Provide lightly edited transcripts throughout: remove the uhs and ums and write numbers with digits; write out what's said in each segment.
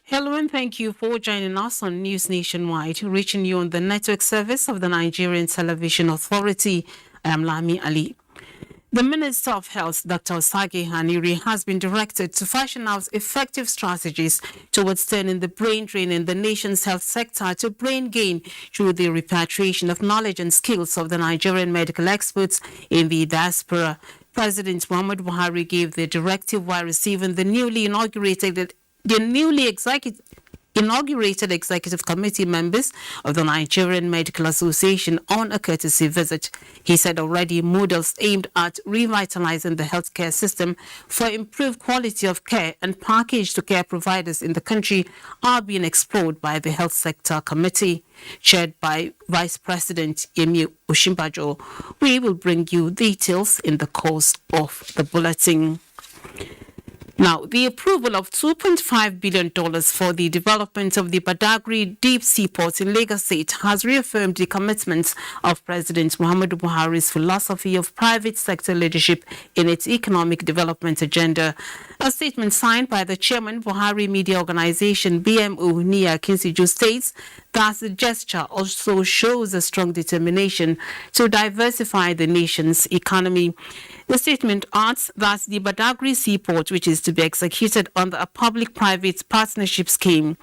Hello and thank you for joining us on News Nationwide, reaching you on the network service of the Nigerian Television Authority. I am Lami Ali. The Minister of Health, Dr. Osage Haniri, has been directed to fashion out effective strategies towards turning the brain drain in the nation's health sector to brain gain through the repatriation of knowledge and skills of the Nigerian medical experts in the diaspora. President Muhammadu Buhari gave the directive while receiving the newly inaugurated executive committee members of the Nigerian Medical Association on a courtesy visit. He said already models aimed at revitalizing the healthcare system for improved quality of care and package to care providers in the country are being explored by the Health Sector Committee, chaired by Vice President Yemi Oshimbajo. We will bring you details in the course of the bulletin. Now, the approval of $2.5 billion for the development of the Badagry deep sea port in Lagos State has reaffirmed the commitment of President Muhammadu Buhari's philosophy of private sector leadership in its economic development agenda. A statement signed by the chairman Buhari Media Organization BMO Nia Kinsiju states that the gesture also shows a strong determination to diversify the nation's economy. The statement adds that the Badagry seaport, which is to be executed under a public-private partnership scheme,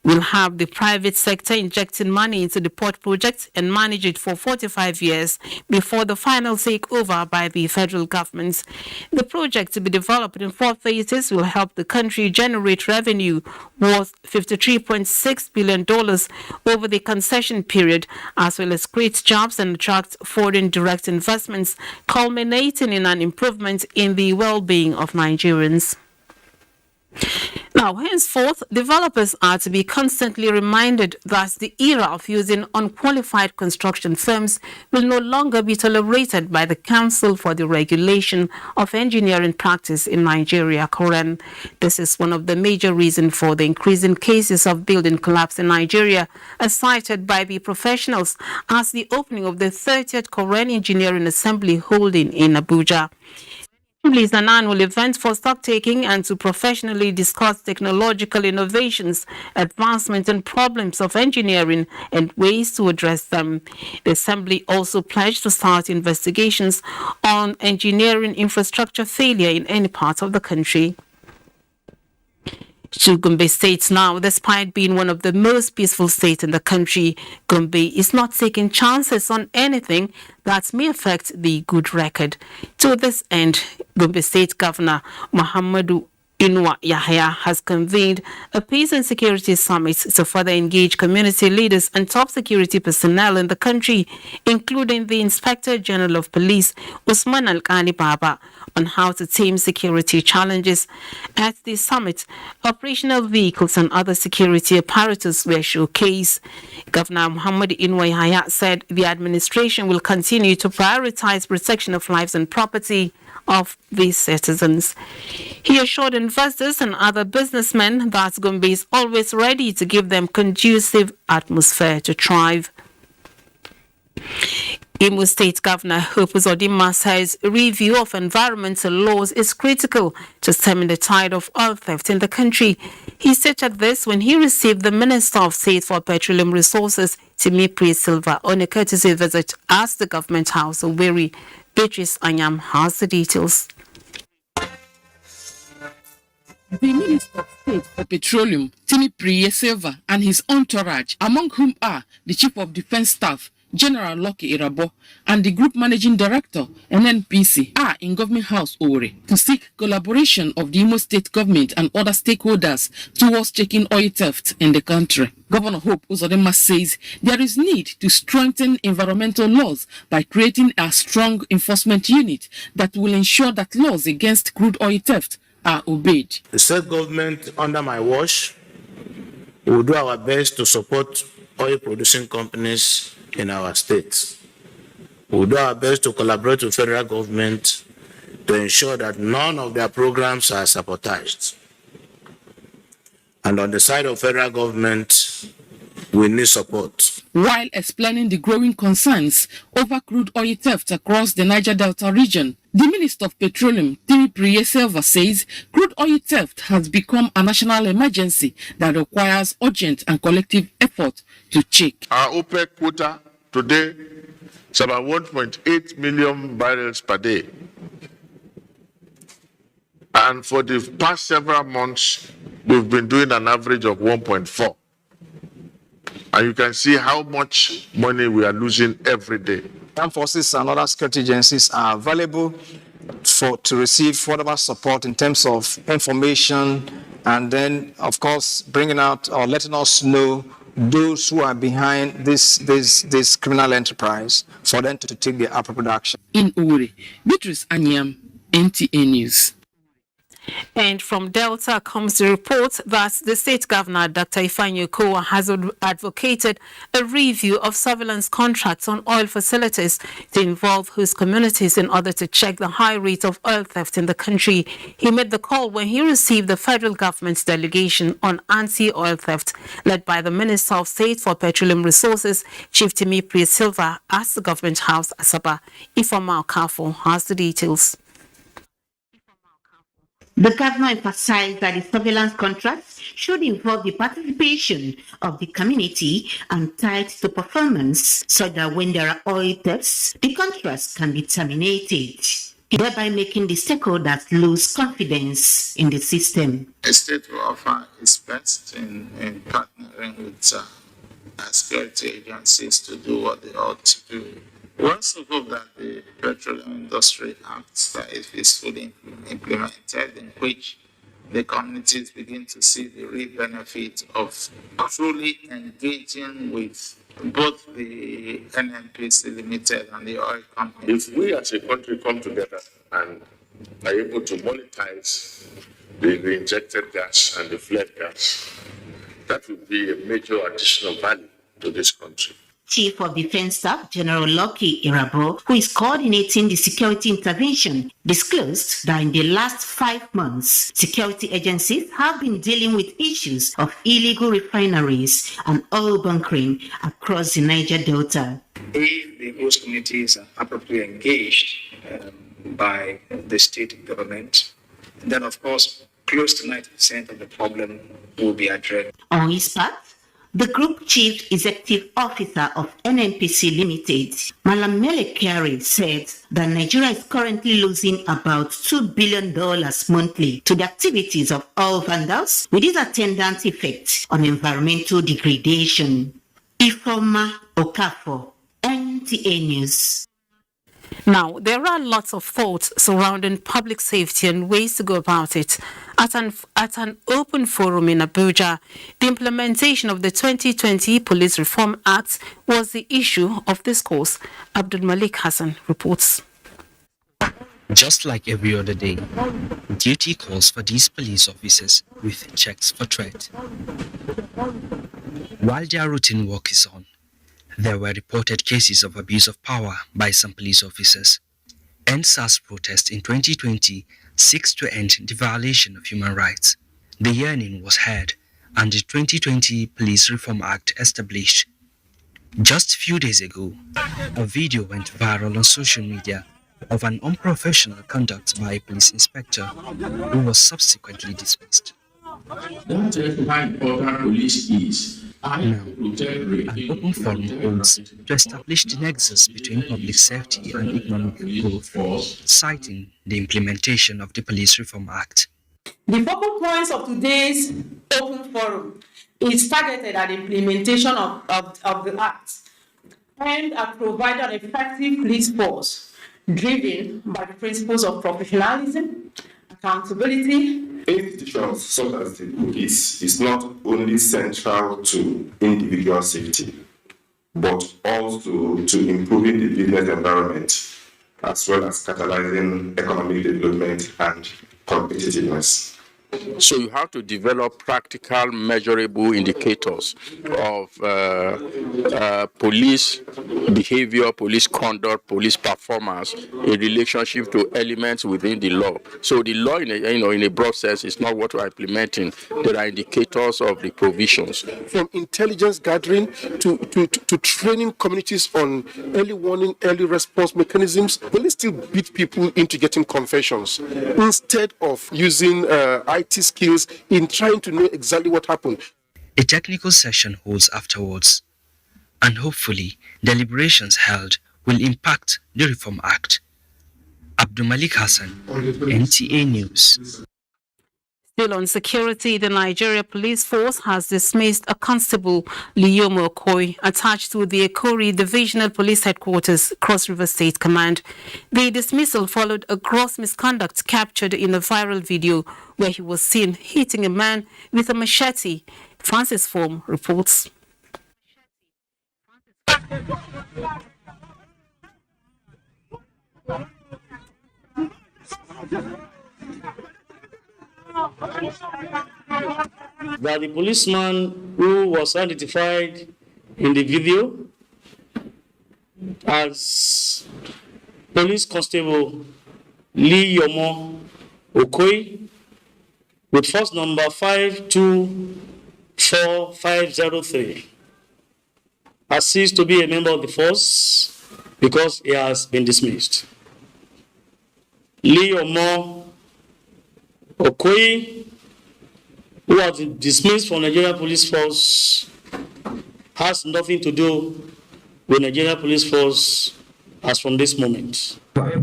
will have the private sector injecting money into the port project and manage it for 45 years before the final takeover by the federal government. The project, to be developed in 4 phases, will help the country generate revenue worth $53.6 billion over the concession period, as well as create jobs and attract foreign direct investments, culminating in an improvement in the well-being of Nigerians. Now, henceforth, developers are to be constantly reminded that the era of using unqualified construction firms will no longer be tolerated by the Council for the Regulation of Engineering Practice in Nigeria, COREN. This is one of the major reasons for the increasing cases of building collapse in Nigeria, as cited by the professionals as the opening of the 30th COREN Engineering Assembly holding in Abuja. It is an annual event for stock-taking and to professionally discuss technological innovations, advancements and problems of engineering and ways to address them. The Assembly also pledged to start investigations on engineering infrastructure failure in any part of the country. To Gombe State now, despite being one of the most peaceful states in the country, Gombe is not taking chances on anything that may affect the good record. To this end, Gombe State Governor Muhammadu Inuwa Yahya has convened a peace and security summit to further engage community leaders and top security personnel in the country, including the Inspector General of Police, Usman Al-Kani Baba, on how to tame security challenges. At the summit, operational vehicles and other security apparatus were showcased. Governor Muhammad Inuwa Yahya said the administration will continue to prioritize protection of lives and property of these citizens. He assured investors and other businessmen that Gombe is always ready to give them conducive atmosphere to thrive. Imo State Governor Hope Uzodinma says review of environmental laws is critical to stemming the tide of oil theft in the country. He stated this when he received the Minister of State for Petroleum Resources, Timi Silva, on a courtesy visit at the Government House of Wiri. Beatrice Anyam has the details. The Minister of State for Petroleum, Timi Silva, and his entourage, among whom are the Chief of Defence Staff, General Loki Irabo, and the Group Managing Director, NNPC, are in Government House Ore to seek collaboration of the Imo State Government and other stakeholders towards checking oil theft in the country. Governor Hope Uzodinma says there is need to strengthen environmental laws by creating a strong enforcement unit that will ensure that laws against crude oil theft are obeyed. The state government, under my watch, will do our best to support oil-producing companies in our state. We will do our best to collaborate with federal government to ensure that none of their programs are sabotaged. And on the side of federal government, we need support. While explaining the growing concerns over crude oil theft across the Niger Delta region, the Minister of Petroleum, Timi Silva, says crude oil theft has become a national emergency that requires urgent and collective effort to check. Our OPEC quota today is about 1.8 million barrels per day. And for the past several months, we've been doing an average of 1.4. And you can see how much money we are losing every day. Armed forces and other security agencies are available to receive whatever support in terms of information, and then, of course, bringing out or letting us know those who are behind this criminal enterprise for them to take the appropriate action. In Uri, Beatrice Anyam, NTA News. And from Delta comes the report that the state governor, Dr. Ifeanyi Okowa, has advocated a review of surveillance contracts on oil facilities to involve host communities in order to check the high rate of oil theft in the country. He made the call when he received the federal government's delegation on anti-oil theft, led by the Minister of State for Petroleum Resources, Chief Timi Silva, at the Government House, Asaba. Ifeoma Okafo has the details. The governor emphasized that the surveillance contracts should involve the participation of the community and tied to performance, so that when there are oil thefts, the contracts can be terminated, thereby making the stakeholders lose confidence in the system. The state will offer its best in partnering with security agencies to do what they ought to do. We also hope that the Petroleum Industry Act that is fully implemented, in which the communities begin to see the real benefit of truly engaging with both the NNPC Limited and the oil company. If we as a country come together and are able to monetize the injected gas and the fled gas, that would be a major additional value to this country. Chief of Defense Staff General Lucky Irabor, who is coordinating the security intervention, disclosed that in the last 5 months, security agencies have been dealing with issues of illegal refineries and oil bunkering across the Niger Delta. If the host communities are appropriately engaged by the state government, then of course, close to 90% of the problem will be addressed. On his part, the Group Chief Executive Officer of NNPC Limited, Malam Melekari, said that Nigeria is currently losing about $2 billion monthly to the activities of oil vandals, with its attendant effect on environmental degradation. Ifeoma Okafo, NTA News. Now, there are lots of thoughts surrounding public safety and ways to go about it. At an open forum in Abuja, the implementation of the 2020 Police Reform Act was the issue of discourse. Abdul Malik Hassan reports. Just like every other day, duty calls for these police officers with checks for threat. While their routine work is on, there were reported cases of abuse of power by some police officers. NSAS protest in 2020 seeks to end the violation of human rights. The yearning was heard, and the 2020 Police Reform Act established. Just a few days ago, a video went viral on social media of an unprofessional conduct by a police inspector who was subsequently dismissed. That's how important police is. Now, an open forum holds to establish the nexus between public safety and economic growth, citing the implementation of the Police Reform Act. The focal points of today's open forum is targeted at the implementation of the Act and at providing an effective police force driven by the principles of professionalism, accountability. Institutions such as the police is not only central to individual safety, but also to improving the business environment, as well as catalyzing economic development and competitiveness. So you have to develop practical, measurable indicators of police behavior, police conduct, police performance in relationship to elements within the law. So the law, in a broad sense, is not what we're implementing. There are indicators of the provisions. From intelligence gathering to training communities on early warning, early response mechanisms, will it still beat people into getting confessions instead of using IT skills in trying to know exactly what happened? A technical session holds afterwards, and hopefully deliberations held will impact the Reform Act. Abdulmalik Hassan, NTA News. Still on security, the Nigeria Police Force has dismissed a constable, Liyomo Okoi, attached to the Ekori Divisional Police Headquarters, Cross River State Command. The dismissal followed a gross misconduct captured in a viral video where he was seen hitting a man with a machete. Francis Form reports. That the policeman who was identified in the video as Police Constable Liyomo Okoi with force number 524503 has ceased to be a member of the force because he has been dismissed. Liyomo Okoi, who was dismissed from Nigeria Police Force, has nothing to do with Nigeria Police Force as from this moment.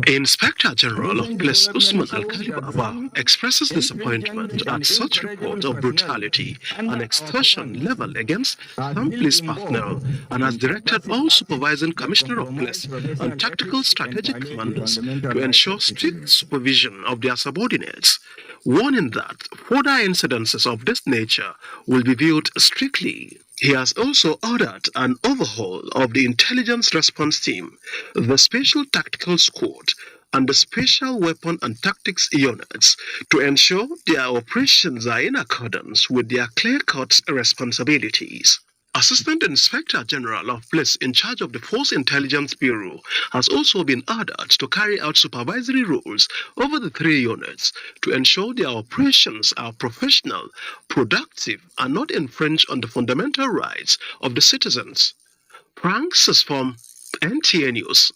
Inspector General of Police Usman Al-Khalib expresses disappointment at such report of brutality and extortion leveled against some police personnel and has directed all supervising Commissioner of Police and tactical strategic commanders to ensure strict supervision of their subordinates, warning that further incidences of this nature will be viewed strictly. He has also ordered an overhaul of the Intelligence Response Team, the Special Tactical Squad, and the Special Weapon and Tactics Units to ensure their operations are in accordance with their clear-cut responsibilities. Assistant Inspector General of Police in charge of the Force Intelligence Bureau has also been ordered to carry out supervisory roles over the three units to ensure their operations are professional, productive, and not infringe on the fundamental rights of the citizens. Francis from NTA News.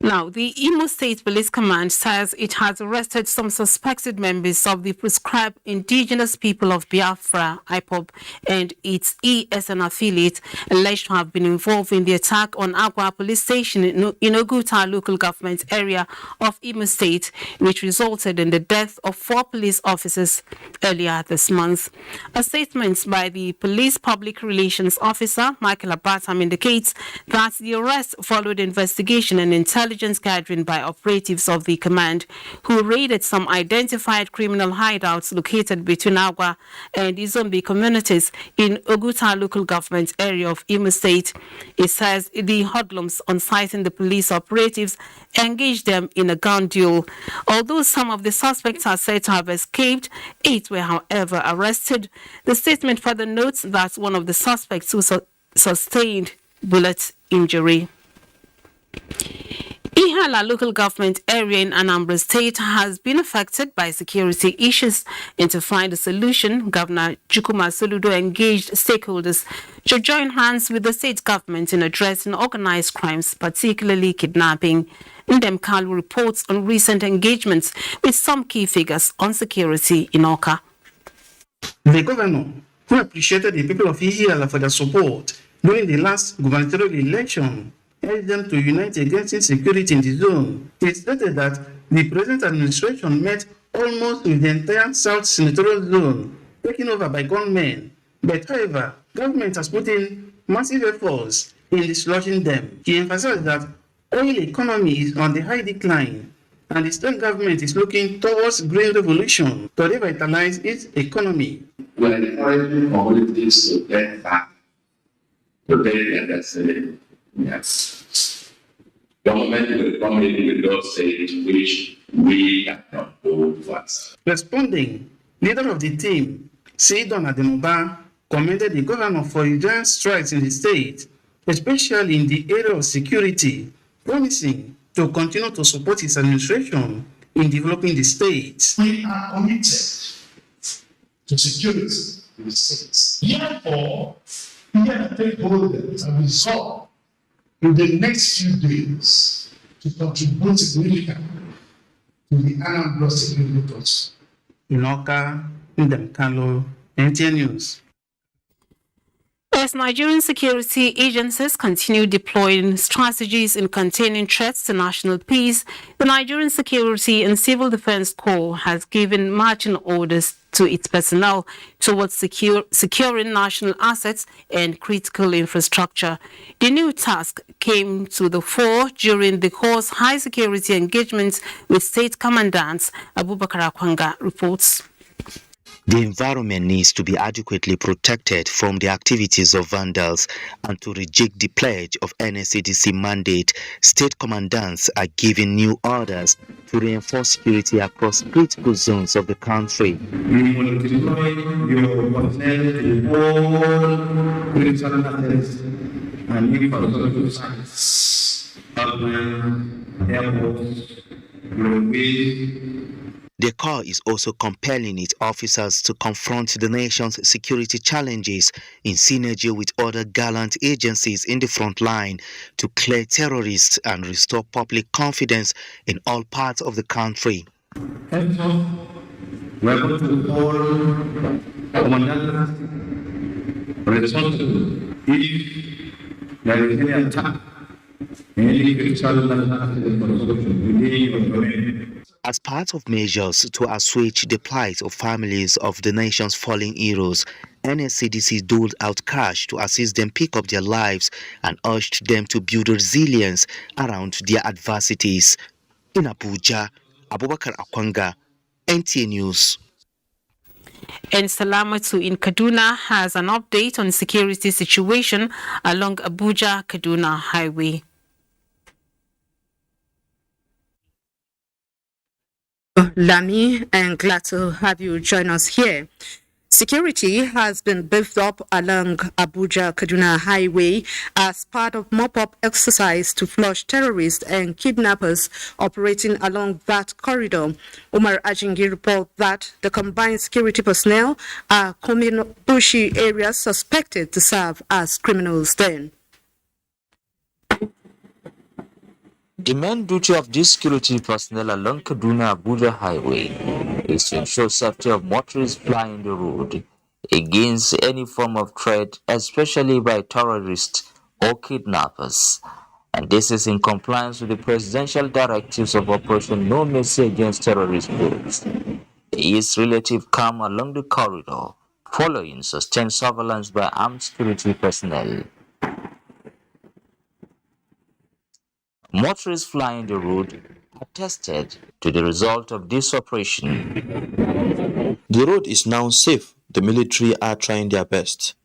Now, the Imo State Police Command says it has arrested some suspected members of the proscribed indigenous people of Biafra, IPOB, and its ESN affiliate, alleged to have been involved in the attack on Agua Police Station in Oguta local government area of Imo State, which resulted in the death of 4 police officers earlier this month. A statement by the Police Public Relations Officer, Michael Abatam, indicates that the arrest followed investigation and intelligence gathering by operatives of the command, who raided some identified criminal hideouts located between Agua and Izombi communities in Oguta local government area of Imo State. It says the hoodlums on site in the police operatives engaged them in a gun duel. Although some of the suspects are said to have escaped, 8 were however arrested. The statement further notes that one of the suspects who sustained bullet injury. Ihala local government area in Anambra State has been affected by security issues, and to find a solution, Governor Chukwuma Soludo engaged stakeholders to join hands with the state government in addressing organized crimes, particularly kidnapping. Ndem Kalu reports on recent engagements with some key figures on security in Oka. The governor, who appreciated the people of Ihiala for their support during the last gubernatorial election, urged them to unite against insecurity in the zone. It stated that the present administration met almost with the entire South Senatorial Zone, taken over by gunmen. But however, government has put in massive efforts in dislodging them. He emphasized that oil economy is on the high decline, and the state government is looking towards green revolution to revitalize its economy. We are encouraging communities to get back to their destiny. Yes. Government will come in with those states which we cannot do fast. Responding, Leader of the team, Seydon Ademoba, commended the governor for his giant strides in the state, especially in the area of security, promising to continue to support his administration in developing the state. We are committed to security in the states. Therefore, we are stakeholders and resolve in the next few days to contribute significantly to the Anambra security process. Inoka, Ndemkalo, NTA News. As Nigerian security agencies continue deploying strategies in containing threats to national peace, the Nigerian Security and Civil Defense Corps has given marching orders to its personnel towards securing national assets and critical infrastructure. The new task came to the fore during the Corps' high security engagements with state commandants. Abubakar Akwanga reports. The environment needs to be adequately protected from the activities of vandals, and to reject the pledge of NSCDC mandate, state commandants are giving new orders to reinforce security across critical zones of the country. We multiply your personnel to all critical assets and infrastructure sites, airports, railways. The Corps is also compelling its officers to confront the nation's security challenges in synergy with other gallant agencies in the front line to clear terrorists and restore public confidence in all parts of the country. Henceforth, we are going to hold commandants responsible if there is any attack, any critical within your domain. As part of measures to assuage the plight of families of the nation's fallen heroes, NSCDC doled out cash to assist them pick up their lives and urged them to build resilience around their adversities. In Abuja, Abubakar Akwanga, NTA News. And Salamatu in Kaduna has an update on security situation along Abuja-Kaduna Highway. Lami, and glad to have you join us here. Security has been beefed up along Abuja-Kaduna Highway as part of mop-up exercise to flush terrorists and kidnappers operating along that corridor. Umar Ajingi reports that the combined security personnel are combing bushy areas suspected to serve as criminals then. The main duty of this security personnel along Kaduna-Abuja Highway is to ensure safety of motorists flying the road against any form of threat, especially by terrorists or kidnappers. And this is in compliance with the presidential directives of Operation No Mercy Against Terrorist Groups. There is relative calm along the corridor following sustained surveillance by armed security personnel. Motorists flying the road attested to the result of this operation. The road is now safe. The military are trying their best.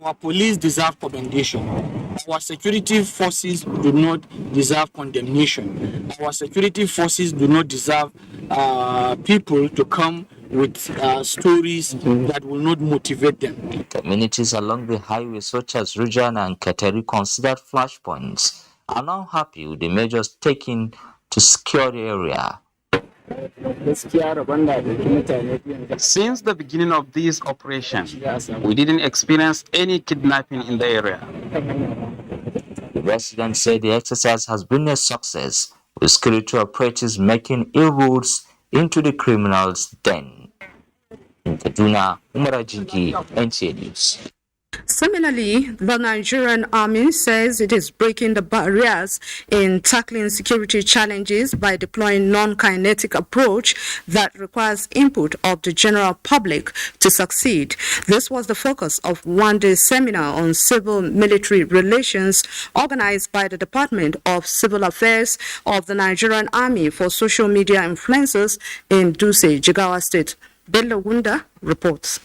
Our police deserve commendation. Our security forces do not deserve condemnation. Our security forces do not deserve people to come with stories that will not motivate them. Communities along the highway such as Rujan and Kateri, considered flashpoints, are now happy with the measures taken to secure the area. Since the beginning of this operation, we didn't experience any kidnapping in the area. The residents say the exercise has been a success, with security operatives making inroads into the criminals' den. In Kaduna, Umar Ajingi, NTA News. Similarly, the Nigerian Army says it is breaking the barriers in tackling security challenges by deploying non-kinetic approach that requires input of the general public to succeed. This was the focus of one-day seminar on civil-military relations organized by the Department of Civil Affairs of the Nigerian Army for social media influencers in Dutse, Jigawa State. Bello Wunda reports.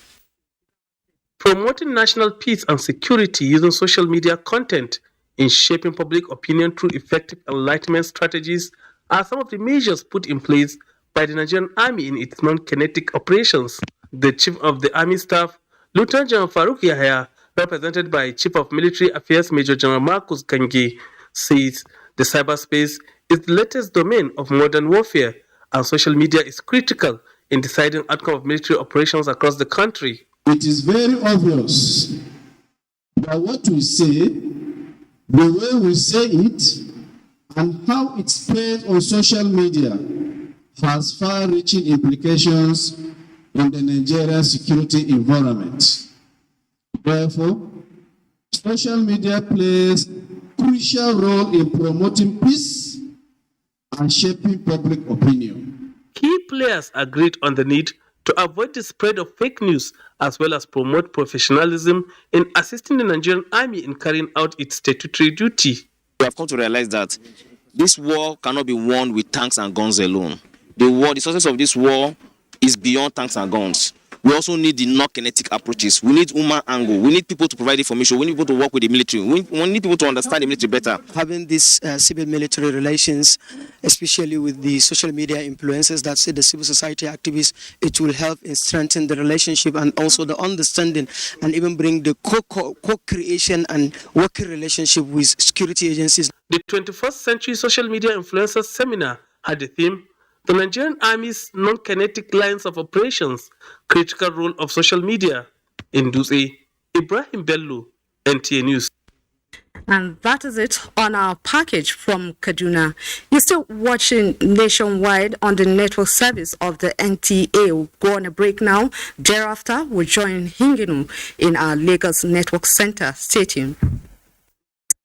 Promoting national peace and security using social media content in shaping public opinion through effective enlightenment strategies are some of the measures put in place by the Nigerian Army in its non-kinetic operations. The Chief of the Army Staff, Lieutenant General Farouk Yahya, represented by Chief of Military Affairs Major General Marcus Gangi, says the cyberspace is the latest domain of modern warfare, and social media is critical in deciding outcome of military operations across the country. It is very obvious that what we say, the way we say it, and how it's played on social media has far-reaching implications in the Nigerian security environment. Therefore, social media plays a crucial role in promoting peace and shaping public opinion. Key players agreed on the need to avoid the spread of fake news as well as promote professionalism in assisting the Nigerian Army in carrying out its statutory duty. We have come to realize that this war cannot be won with tanks and guns alone. The success of this war is beyond tanks and guns. We also need the non-kinetic approaches. We need human angle. We need people to provide information. We need people to work with the military. We need people to understand the military better. Having these civil-military relations, especially with the social media influencers, that's the civil society activists, it will help in strengthening the relationship and also the understanding, and even bring the co-creation and working relationship with security agencies. The 21st Century Social Media Influencers Seminar had the theme, the Nigerian Army's non-kinetic lines of operations, critical role of social media. In Dutse, Ibrahim Bello, NTA News. And that is it on our package from Kaduna. You're still watching Nationwide on the network service of the NTA. We'll go on a break now. Thereafter, we'll join Hinginu in our Lagos Network Center. Stay tuned.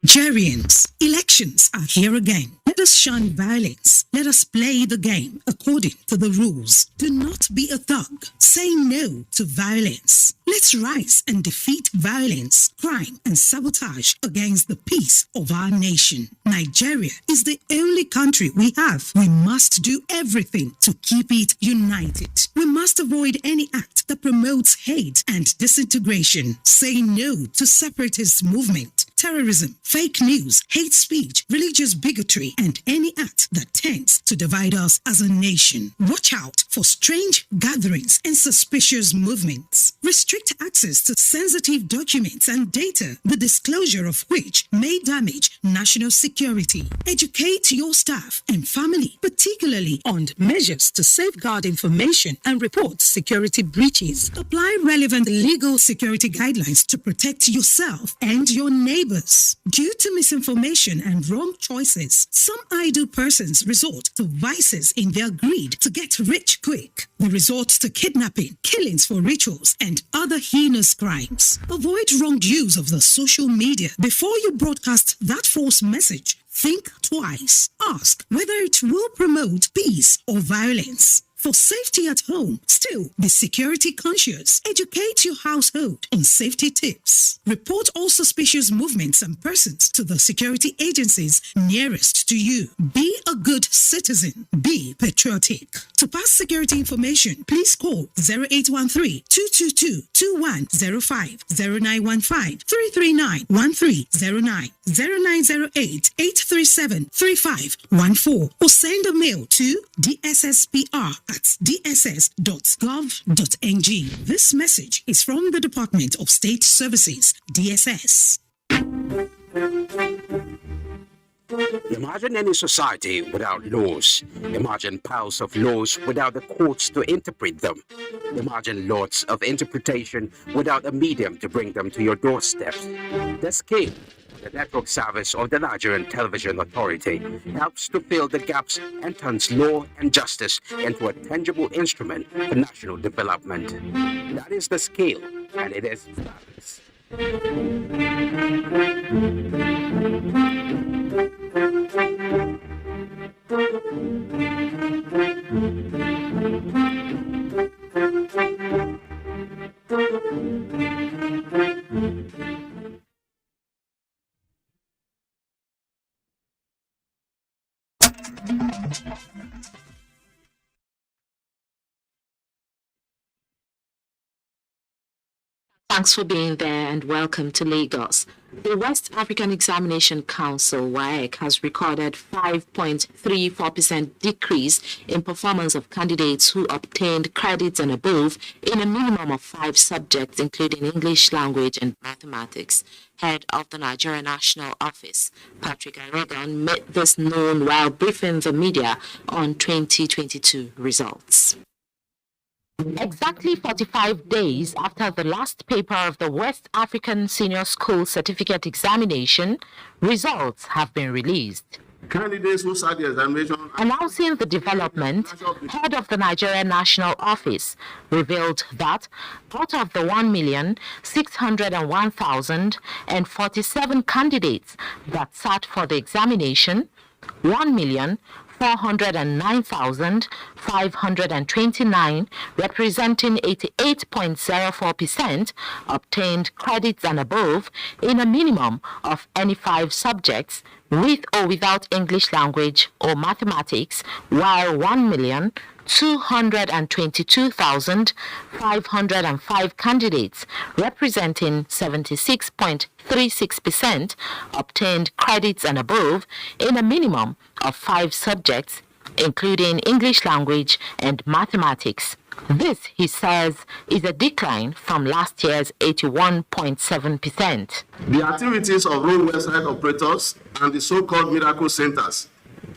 Nigerians, elections are here again. Let us shun violence. Let us play the game according to the rules. Do not be a thug. Say no to violence. Let's rise and defeat violence, crime, and sabotage against the peace of our nation. Nigeria is the only country we have. We must do everything to keep it united. We must avoid any act that promotes hate and disintegration. Say no to separatist movement, terrorism, fake news, hate speech, religious bigotry, and any act that tends to divide us as a nation. Watch out for strange gatherings and suspicious movements. Restrict access to sensitive documents and data, the disclosure of which may damage national security. Educate your staff and family, particularly on measures to safeguard information and report security breaches. Apply relevant legal security guidelines to protect yourself and your neighbors. Due to misinformation and wrong choices, some idle persons resort to vices in their greed to get rich quick. They resort to kidnapping, killings for rituals, and other heinous crimes. Avoid wrong use of the social media. Before you broadcast that false message, think twice. Ask whether it will promote peace or violence. For safety at home, still be security conscious. Educate your household on safety tips. Report all suspicious movements and persons to the security agencies nearest to you. Be a good citizen. Be patriotic. To pass security information, please call 0813-222-2105, 0915-339-1309, 0908-837-3514, or send a mail to dsspr@dss.gov.ng. This message is from the Department of State Services, DSS. Imagine any society without laws. Imagine piles of laws without the courts to interpret them. Imagine lots of interpretation without a medium to bring them to your doorstep. The scale, the network service of the Nigerian Television Authority, helps to fill the gaps and turns law and justice into a tangible instrument for national development. That is the scale, and it is fabulous. Thanks for being there and welcome to Lagos. The West African Examination Council, WAEC, has recorded 5.34% decrease in performance of candidates who obtained credits and above in a minimum of 5 subjects, including English language and mathematics. Head of the Nigerian National Office, Patrick Aragon, made this known while briefing the media on 2022 results. Exactly 45 days after the last paper of the West African Senior School Certificate Examination, results have been released. Candidates who sat the examination. Announcing the development, head of the Nigerian National Office revealed that out of the 1,601,047 candidates that sat for the examination, 1,409,529, representing 88.04%, obtained credits and above in a minimum of any 5 subjects, with or without English language or mathematics, while 1,222,505 candidates, representing 76.36%, obtained credits and above in a minimum of 5 subjects, including English language and mathematics. This, he says, is a decline from last year's 81.7%. The activities of road website operators and the so-called miracle centers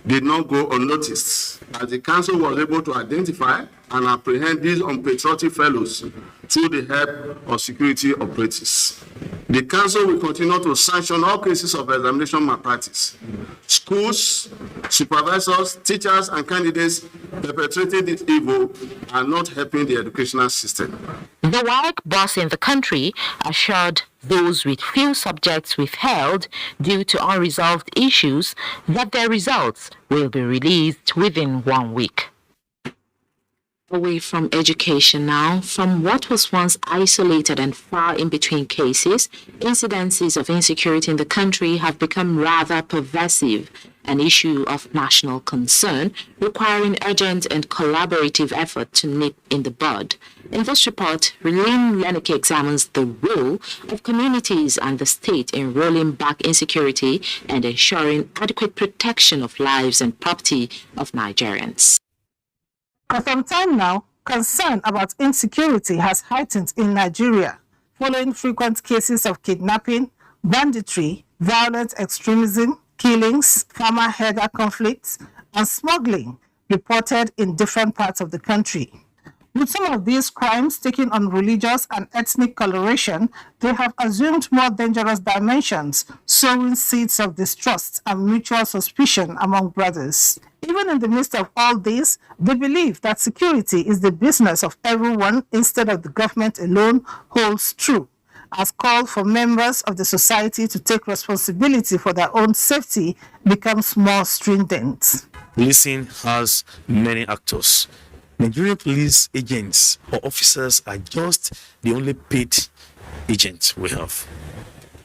did not go unnoticed, as the council was able to identify and apprehend these unpatriotic fellows through the help of security operatives. The council will continue to sanction all cases of examination malpractice. Schools, supervisors, teachers, and candidates perpetrating this evil are not helping the educational system. The WAEC boss in the country assured those with few subjects withheld due to unresolved issues that their results will be released within 1 week. Away from education now, from what was once isolated and far in between cases, incidences of insecurity in the country have become rather pervasive, an issue of national concern requiring urgent and collaborative effort to nip in the bud. In this report, Lynn Leneke examines the role of communities and the state in rolling back insecurity and ensuring adequate protection of lives and property of Nigerians. For some time now, concern about insecurity has heightened in Nigeria, following frequent cases of kidnapping, banditry, violent extremism, killings, farmer-herder conflicts, and smuggling reported in different parts of the country. With some of these crimes taking on religious and ethnic coloration, they have assumed more dangerous dimensions, sowing seeds of distrust and mutual suspicion among brothers. Even in the midst of all this, they believe that security is the business of everyone instead of the government alone holds true, as call for members of the society to take responsibility for their own safety becomes more stringent. Policing has many actors. Nigerian police agents or officers are just the only paid agents we have.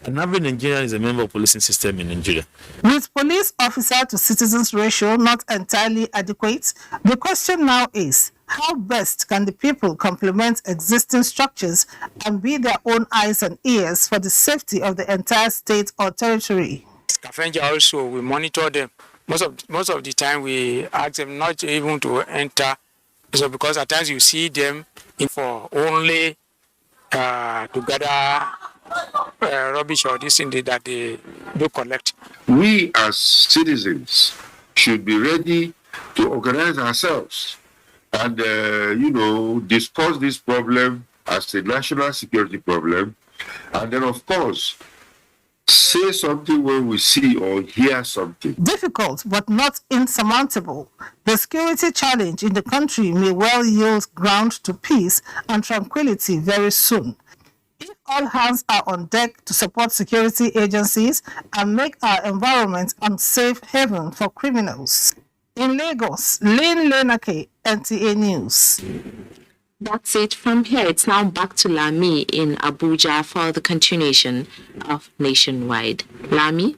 An average Nigerian is a member of the policing system in Nigeria. With police officer to citizens ratio not entirely adequate, the question now is, how best can the people complement existing structures and be their own eyes and ears for the safety of the entire state or territory? Scavengers also, we monitor them. Most of the time we ask them not even to enter, so because at times you see them in for only to gather rubbish or this thing that they do collect. We as citizens should be ready to organize ourselves and, discuss this problem as a national security problem. And then, of course, say something when we see or hear something. Difficult but not insurmountable, the security challenge in the country may well yield ground to peace and tranquility very soon, if all hands are on deck to support security agencies and make our environment unsafe haven for criminals. In Lagos, Lynn Leneke, NTA News. That's it from here. It's now back to Lami in Abuja for the continuation of Nationwide. Lami?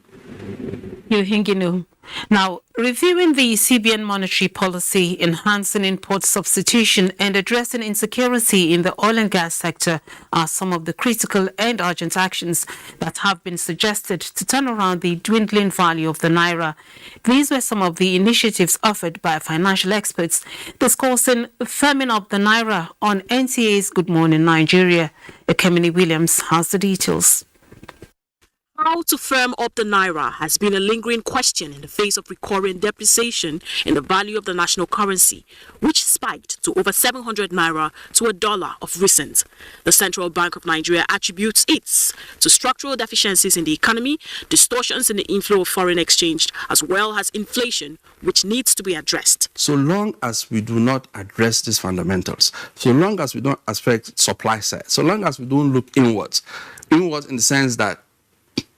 Yohingino. Now, reviewing the CBN monetary policy, enhancing import substitution and addressing insecurity in the oil and gas sector are some of the critical and urgent actions that have been suggested to turn around the dwindling value of the Naira. These were some of the initiatives offered by financial experts discussing firming up the Naira on NTA's Good Morning Nigeria. Ekemini Williams has the details. How to firm up the Naira has been a lingering question in the face of recurring depreciation in the value of the national currency, which spiked to over 700 Naira to $1 of recent. The Central Bank of Nigeria attributes it to structural deficiencies in the economy, distortions in the inflow of foreign exchange, as well as inflation, which needs to be addressed. So long as we do not address these fundamentals, so long as we don't affect supply side, so long as we don't look inwards in the sense that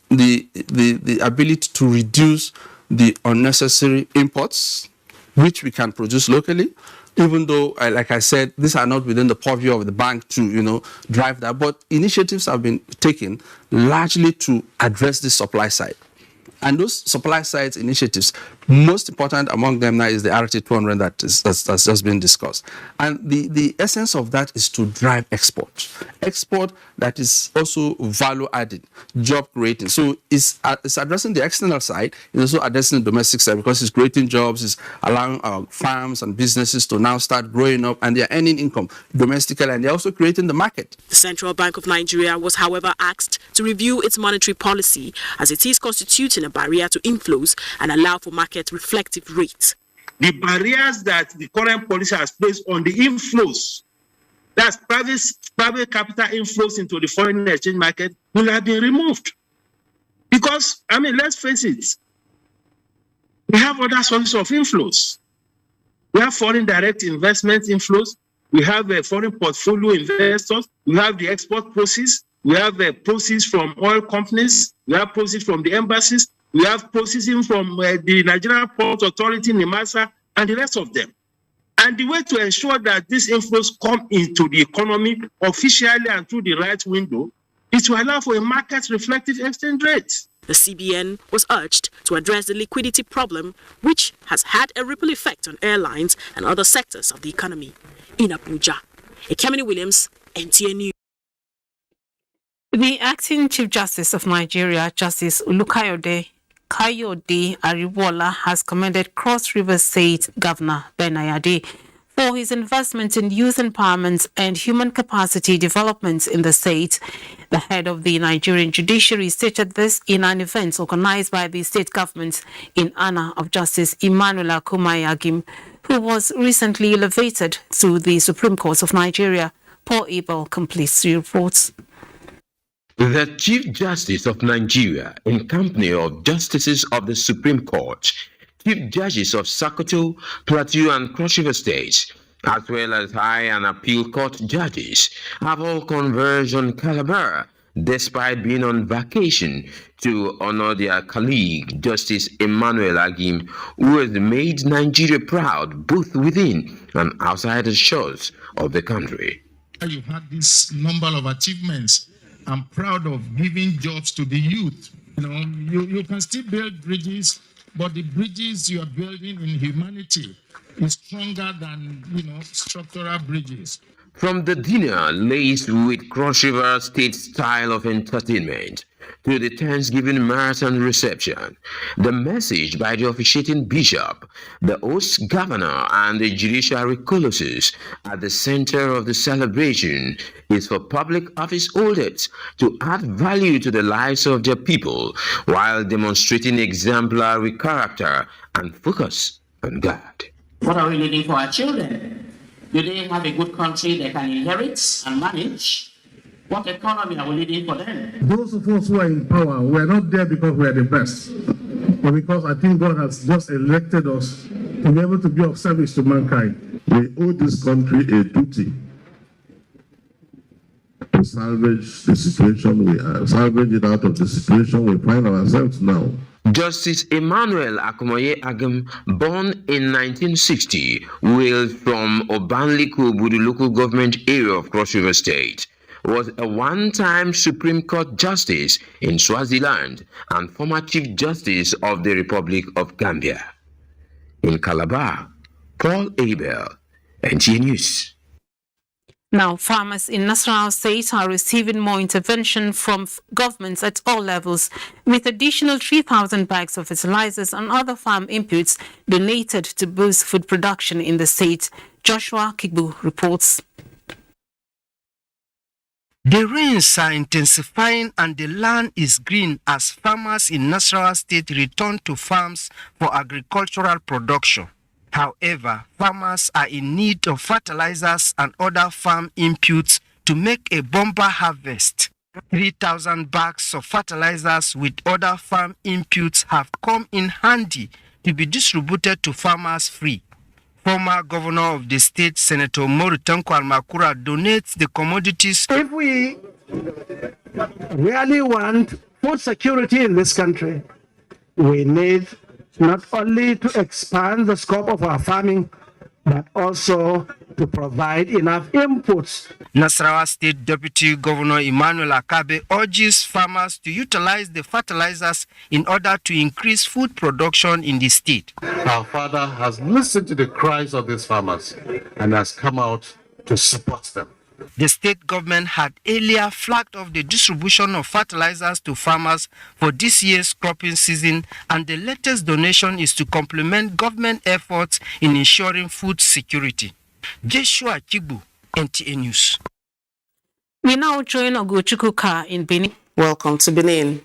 the ability to reduce the unnecessary imports, which we can produce locally, even though, like I said, these are not within the purview of the bank to, drive that. But initiatives have been taken largely to address the supply side. And those supply side initiatives, most important among them now is the RT200 that's just been discussed. And the essence of that is to drive export. Export that is also value added, job creating. So it's addressing the external side, it's also addressing the domestic side because it's creating jobs, it's allowing our farms and businesses to now start growing up and they're earning income domestically and they're also creating the market. The Central Bank of Nigeria was, however, asked to review its monetary policy as it is constituting a barrier to inflows and allow for market reflective rates. The barriers that the current policy has placed on the inflows, that's private capital inflows into the foreign exchange market, will have been removed. Because, let's face it, we have other sources of inflows. We have foreign direct investment inflows, we have foreign portfolio investors, we have the export proceeds, we have proceeds from oil companies, we have proceeds from the embassies, we have processing from the Nigerian Port Authority, NIMASA, and the rest of them. And the way to ensure that these inflows come into the economy officially and through the right window is to allow for a market-reflective exchange rate. The CBN was urged to address the liquidity problem, which has had a ripple effect on airlines and other sectors of the economy. In Abuja, Ekemini Williams, NTA News. The acting Chief Justice of Nigeria, Justice Kayode Ariwola, has commended Cross River State Governor Ben Ayade for his investment in youth empowerment and human capacity development in the state. The head of the Nigerian judiciary stated this in an event organized by the state government in honor of Justice Emmanuel Akumayagim, who was recently elevated to the Supreme Court of Nigeria. Paul Abel completes the report. The Chief Justice of Nigeria, in company of Justices of the Supreme Court, Chief Judges of Sokoto, Plateau and Cross River States, as well as High and Appeal Court judges, have all converged on Calabar, despite being on vacation, to honor their colleague, Justice Emmanuel Agim, who has made Nigeria proud both within and outside the shores of the country. You've had this number of achievements. I'm proud of giving jobs to the youth. You can still build bridges, but the bridges you are building in humanity is stronger than, structural bridges. From the dinner laced with Cross River State style of entertainment to the Thanksgiving marathon reception, the message by the officiating bishop, the host governor, and the judiciary colossus at the center of the celebration is for public office holders to add value to the lives of their people while demonstrating exemplary character and focus on God. What are we leaving for our children? Do they have a good country they can inherit and manage? What economy are we leading for them? Those of us who are in power, we are not there because we are the best, but because I think God has just elected us to be able to be of service to mankind. We owe this country a duty to salvage the situation we are, salvage it out of the situation we find ourselves now. Justice Emmanuel Akumaye Agam, born in 1960, hails from Obanliku, Budu local government area of Cross River State. was a one-time Supreme Court justice in Swaziland and former Chief Justice of the Republic of Gambia. In Calabar, Paul Abel, NTA News. Now, farmers in Nasarawa State are receiving more intervention from governments at all levels, with additional 3,000 bags of fertilizers and other farm inputs donated to boost food production in the state. Joshua Kigbu reports. The rains are intensifying and the land is green as farmers in Nasarawa State return to farms for agricultural production. However, farmers are in need of fertilizers and other farm inputs to make a bumper harvest. 3,000 bags of fertilizers with other farm inputs have come in handy to be distributed to farmers free. Former governor of the state, Senator Morutanko Almakura, donates the commodities. If we really want food security in this country, we need not only to expand the scope of our farming, but also to provide enough inputs. Nasarawa State Deputy Governor Emmanuel Akabe urges farmers to utilize the fertilizers in order to increase food production in the state. Our father has listened to the cries of these farmers and has come out to support them. The state government had earlier flagged off the distribution of fertilizers to farmers for this year's cropping season, and the latest donation is to complement government efforts in ensuring food security. Joshua Chibu, NTA News. We now join Ogochukwuka in Benin. Welcome to Benin.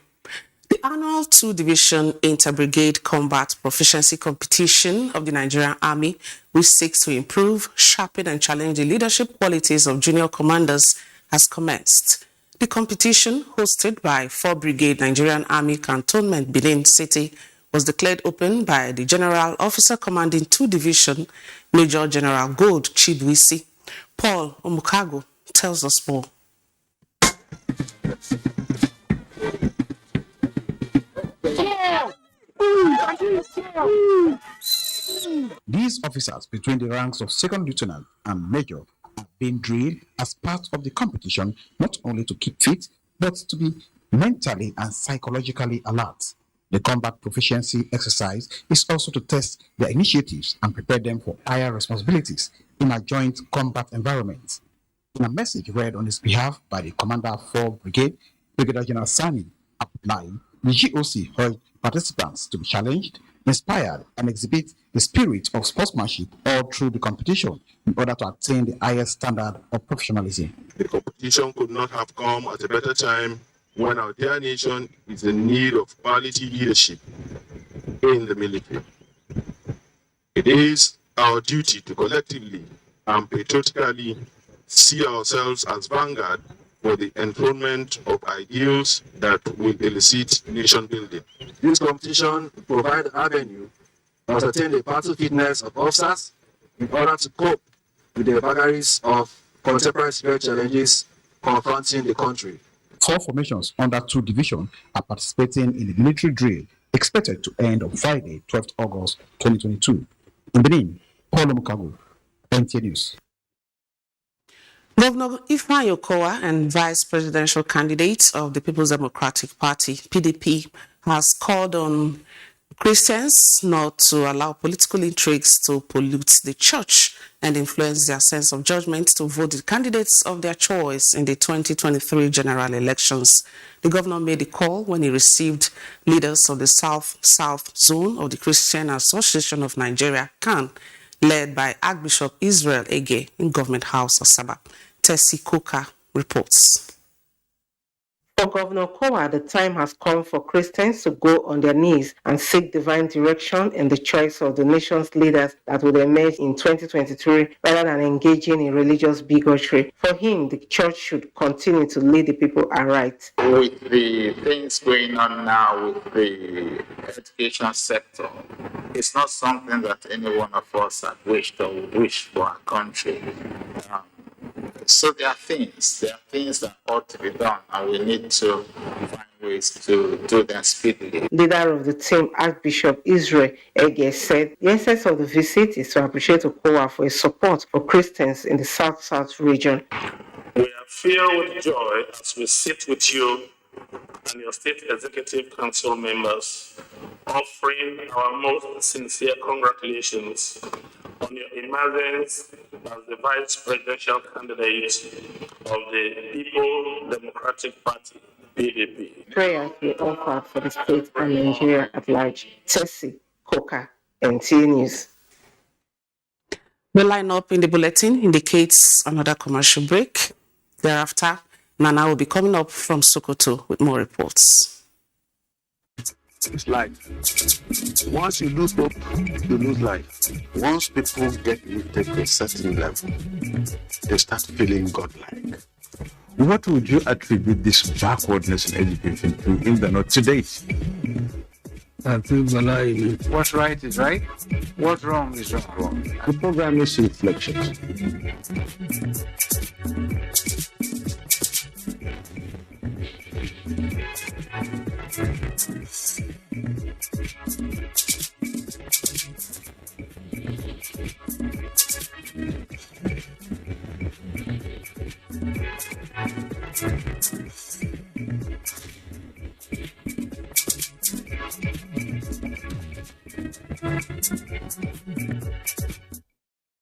The annual 2-division inter-brigade combat proficiency competition of the Nigerian Army, which seeks to improve, sharpen and challenge the leadership qualities of junior commanders, has commenced. The competition, hosted by 4 Brigade Nigerian Army Cantonment Benin City, was declared open by the General Officer Commanding 2 Division, Major General Gold Chibwisi. Paul Omukago tells us more. These officers between the ranks of second lieutenant and major are being drilled as part of the competition, not only to keep fit, but to be mentally and psychologically alert. The combat proficiency exercise is also to test their initiatives and prepare them for higher responsibilities in a joint combat environment. In a message read on his behalf by the Commander of 4 Brigade, Brigadier General Sani Abdullahi, the GOC urged participants to be challenged, inspired, and exhibit the spirit of sportsmanship all through the competition in order to attain the highest standard of professionalism. The competition could not have come at a better time when our dear nation is in need of quality leadership in the military. It is our duty to collectively and patriotically see ourselves as vanguard for the enthronement of ideals that will elicit nation building. This competition will provide an avenue to ascertain the battle fitness of officers in order to cope with the vagaries of contemporary security challenges confronting the country. 4 formations under 2 divisions are participating in the military drill expected to end on Friday, 12th August 2022. In Benin, Paul Omukago, NTA News. Governor Ifeanyi Okowa and Vice Presidential candidate of the People's Democratic Party, PDP, has called on Christians not to allow political intrigues to pollute the church and influence their sense of judgment to vote the candidates of their choice in the 2023 general elections. The governor made the call when he received leaders of the South Zone of the Christian Association of Nigeria, CAN, led by Archbishop Israel Ege in Government House, Asaba. Tessie Coker reports. For Governor Okowa, the time has come for Christians to go on their knees and seek divine direction in the choice of the nation's leaders that will emerge in 2023 rather than engaging in religious bigotry. For him, the church should continue to lead the people aright. With the things going on now with the education sector, it's not something that any one of us had wished or would wish for our country. So there are things that ought to be done, and we need to find ways to do them speedily. Leader of the team, Archbishop Israel Ege, said the essence of the visit is to appreciate Okowa for his support for Christians in the South-South region. We have filled with joy as we sit with you and your State Executive Council members, offering our most sincere congratulations on your emergence as the Vice Presidential candidate of the People Democratic Party, PDP. Prayers we offer for the state and Nigeria at large. Tessie, Coca, NTA News. The lineup in the bulletin indicates another commercial break. Thereafter, Nana will be coming up from Sokoto with more reports. It's life. Once you lose hope, you lose life. Once people get lifted to a certain level, they start feeling godlike. What would you attribute this backwardness in education to in the north today? What's right is right, what's wrong is wrong. The program is reflections.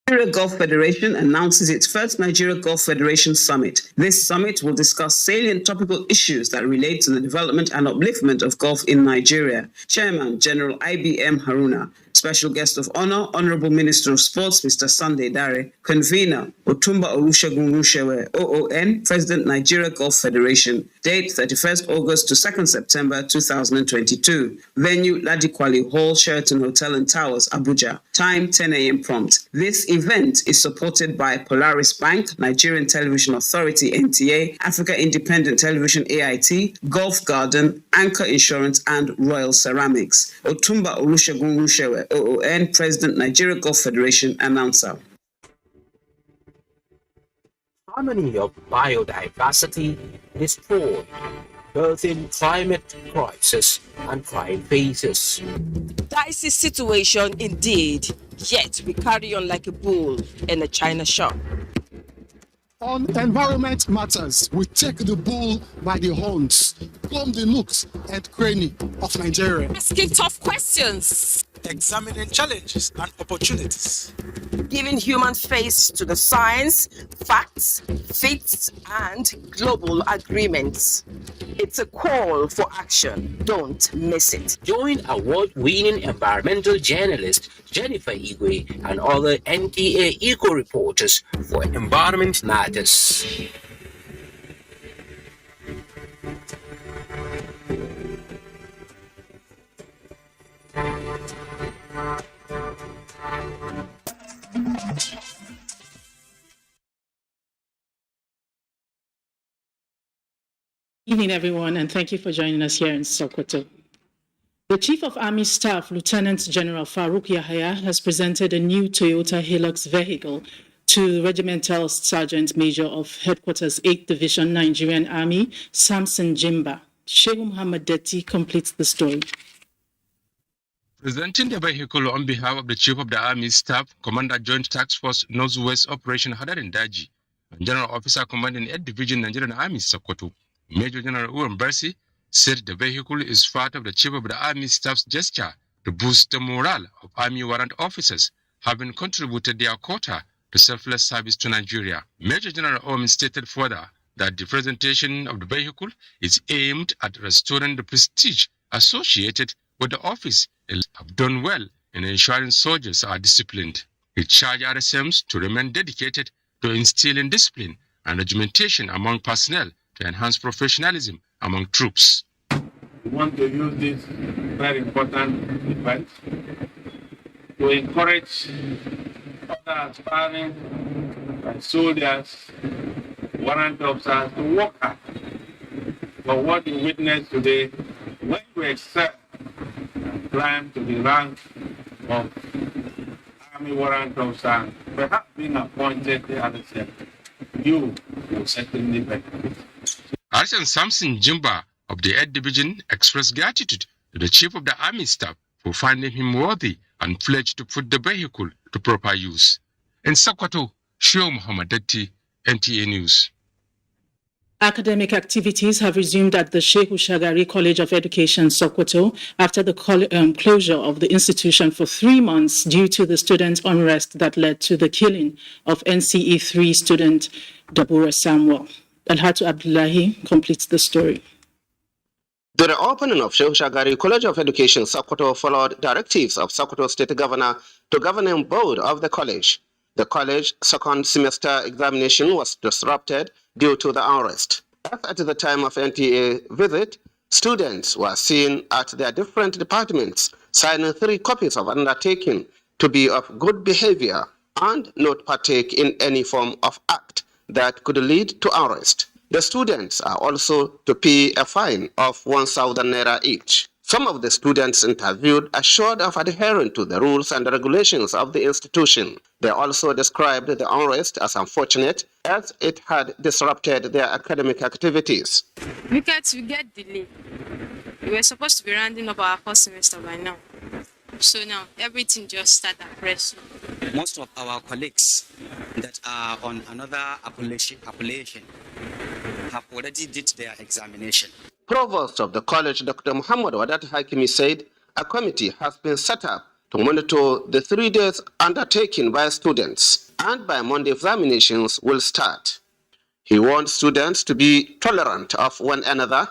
Nigeria Gulf Federation announces its first Nigeria Gulf Federation Summit. This summit will discuss salient topical issues that relate to the development and upliftment of Gulf in Nigeria. Chairman General IBM Haruna. Special guest of honor, Honorable Minister of Sports, Mr. Sunday Dare. Convener, Otumba Olusegun Rushewe, OON, President Nigeria Gulf Federation. Date 31st August to 2nd September 2022. Venue, Ladikwali Hall, Sheraton Hotel and Towers, Abuja. Time 10 a.m. prompt. This event is supported by Polaris Bank, Nigerian Television Authority, NTA, Africa Independent Television, AIT, Gulf Garden, Anchor Insurance, and Royal Ceramics. Otumba Olusegun Rushewe, OON, President, Nigeria Gulf Federation, announcer. Harmony of biodiversity destroyed, birthing climate crisis and crime phases. Dicey situation indeed, yet we carry on like a bull in a china shop. On environment matters, we take the bull by the horns, plumb the nooks and cranny of Nigeria. Asking tough questions. Examining challenges and opportunities. Giving human face to the science, facts, facts, and global agreements. It's a call for action. Don't miss it. Join award-winning environmental journalist Jennifer Igwe and other NTA eco reporters for Environment Matters. Evening, everyone, and thank you for joining us here in Sokoto. The Chief of Army Staff, Lieutenant General Farouk Yahya, has presented a new Toyota Hilux vehicle to Regimental Sergeant Major of Headquarters 8th Division Nigerian Army, Samson Jimba. Sheikh Muhammad Detti completes the story. Presenting the vehicle on behalf of the Chief of the Army Staff, Commander Joint Task Force Northwest Operation Hadarin Daji, and General Officer Commanding 8th Division Nigerian Army, Sokoto, Major General Uwem Bersi, said the vehicle is part of the Chief of the Army Staff's gesture to boost the morale of Army warrant officers, having contributed their quota to selfless service to Nigeria. Major General Uwem stated further that the presentation of the vehicle is aimed at restoring the prestige associated with the office and have done well in ensuring soldiers are disciplined. He charged RSMs to remain dedicated to instilling discipline and regimentation among personnel to enhance professionalism among troops. We want to use this very important event to encourage other aspiring soldiers, warrant officers to work hard. But what we witness today, when you excel and climb to the rank of Army warrant officer, perhaps being appointed the RSM, you will certainly benefit. RSM Samson Jimba of the 8th Division expressed gratitude to the Chief of the Army Staff for finding him worthy and pledged to put the vehicle to proper use. In Sokoto, Sheikh Muhammad Detti, NTA News. Academic activities have resumed at the Sheikh Shagari College of Education, Sokoto, after the closure of the institution for 3 months due to the student unrest that led to the killing of NCE 3 student Dabura Samuel. Alhatu Abdullahi completes the story. The reopening of Sheikh Shagari College of Education, Sokoto, followed directives of Sokoto State Governor to governing board of the college. The college second semester examination was disrupted due to the unrest. At the time of NTA visit, students were seen at their different departments signing 3 copies of undertaking to be of good behavior and not partake in any form of act that could lead to arrest. The students are also to pay a fine of 1,000 Naira each. Some of the students interviewed assured of adhering to the rules and regulations of the institution. They also described the unrest as unfortunate as it had disrupted their academic activities. We get delayed. We were supposed to be rounding up our first semester by now. So now everything just started afresh. Most of our colleagues that are on another appellation have already did their examination. Provost of the college, Dr. Muhammad Wadat Hakimi, said a committee has been set up to monitor the 3 days undertaken by students, and by Monday examinations will start. He warned students to be tolerant of one another,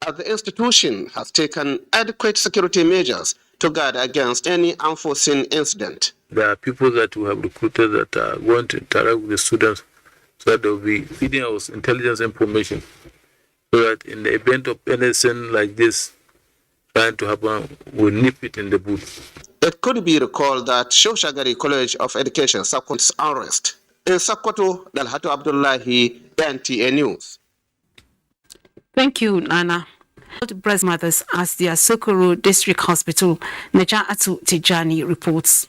as the institution has taken adequate security measures to guard against any unforeseen incident. There are people that we have recruited that are going to interact with the students so that they will be feeding us intelligence information, so that in the event of anything like this trying to happen, we'll nip it in the bud. It could be recalled that Sheikh Shagari College of Education Sokoto's unrest. In Sokoto, Dalhatu Abdullahi, NTA News. Thank you, Nana. Breast mothers at the Asokoro District Hospital, Naja'atu Tijani reports.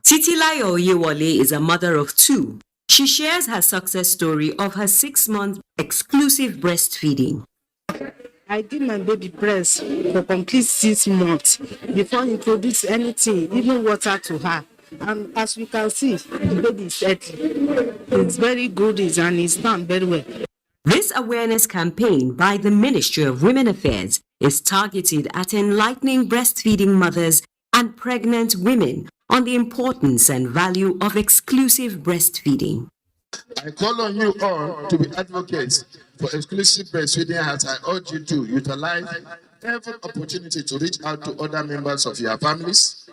Titilayo Oyewole is a mother of 2. She shares her success story of her 6-month exclusive breastfeeding. I did my baby breast for complete 6 months before I introduced anything, even water to her. And as we can see, the baby is healthy. It's very good and it's done very well. This awareness campaign by the Ministry of Women Affairs is targeted at enlightening breastfeeding mothers and pregnant women on the importance and value of exclusive breastfeeding. I call on you all to be advocates for exclusive breastfeeding, as I urge you to utilize every opportunity to reach out to other members of your families,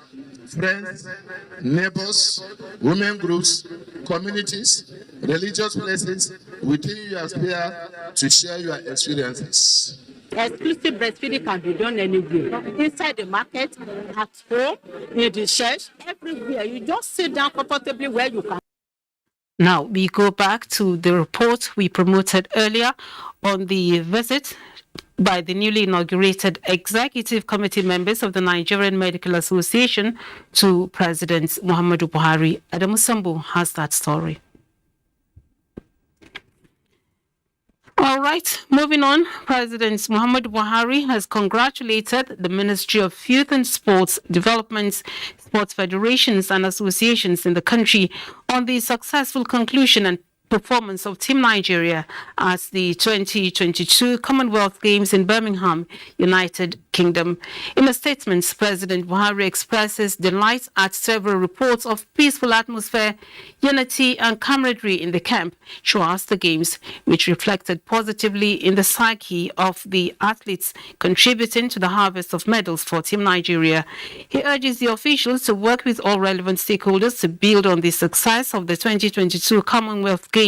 friends, neighbors, women groups, communities, religious places within your sphere to share your experiences. Exclusive breastfeeding can be done anywhere. Inside the market, at home, in the church, everywhere. You just sit down comfortably where you can. Now we go back to the report we promoted earlier on the visit by the newly inaugurated executive committee members of the Nigerian Medical Association to President Muhammadu Buhari. Adamu Sambu has that story. All right, moving on. President Muhammadu Buhari has congratulated the Ministry of Youth and Sports Development, sports federations and associations in the country on the successful conclusion and performance of Team Nigeria at the 2022 Commonwealth Games in Birmingham, United Kingdom. In a statement, President Buhari expresses delight at several reports of peaceful atmosphere, unity and camaraderie in the camp throughout the Games, which reflected positively in the psyche of the athletes, contributing to the harvest of medals for Team Nigeria. He urges the officials to work with all relevant stakeholders to build on the success of the 2022 Commonwealth Games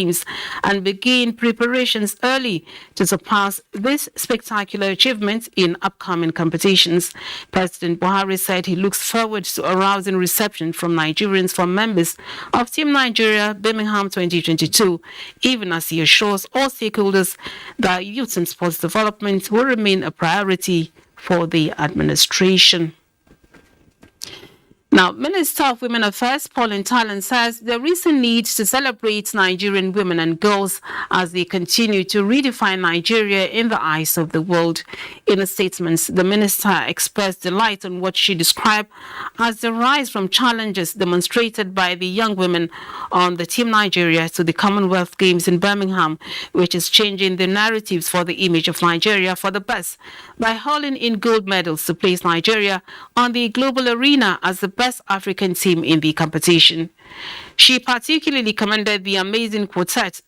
and begin preparations early to surpass this spectacular achievement in upcoming competitions. President Buhari said he looks forward to a rousing reception from Nigerians from members of Team Nigeria Birmingham 2022, even as he assures all stakeholders that youth and sports development will remain a priority for the administration. Now, Minister of Women Affairs Pauline Talon says there is a need to celebrate Nigerian women and girls as they continue to redefine Nigeria in the eyes of the world. In a statement, the minister expressed delight on what she described as the rise from challenges demonstrated by the young women on the Team Nigeria to the Commonwealth Games in Birmingham, which is changing the narratives for the image of Nigeria for the best by hauling in gold medals to place Nigeria on the global arena as the best African team in the competition. She particularly commended the amazing quartet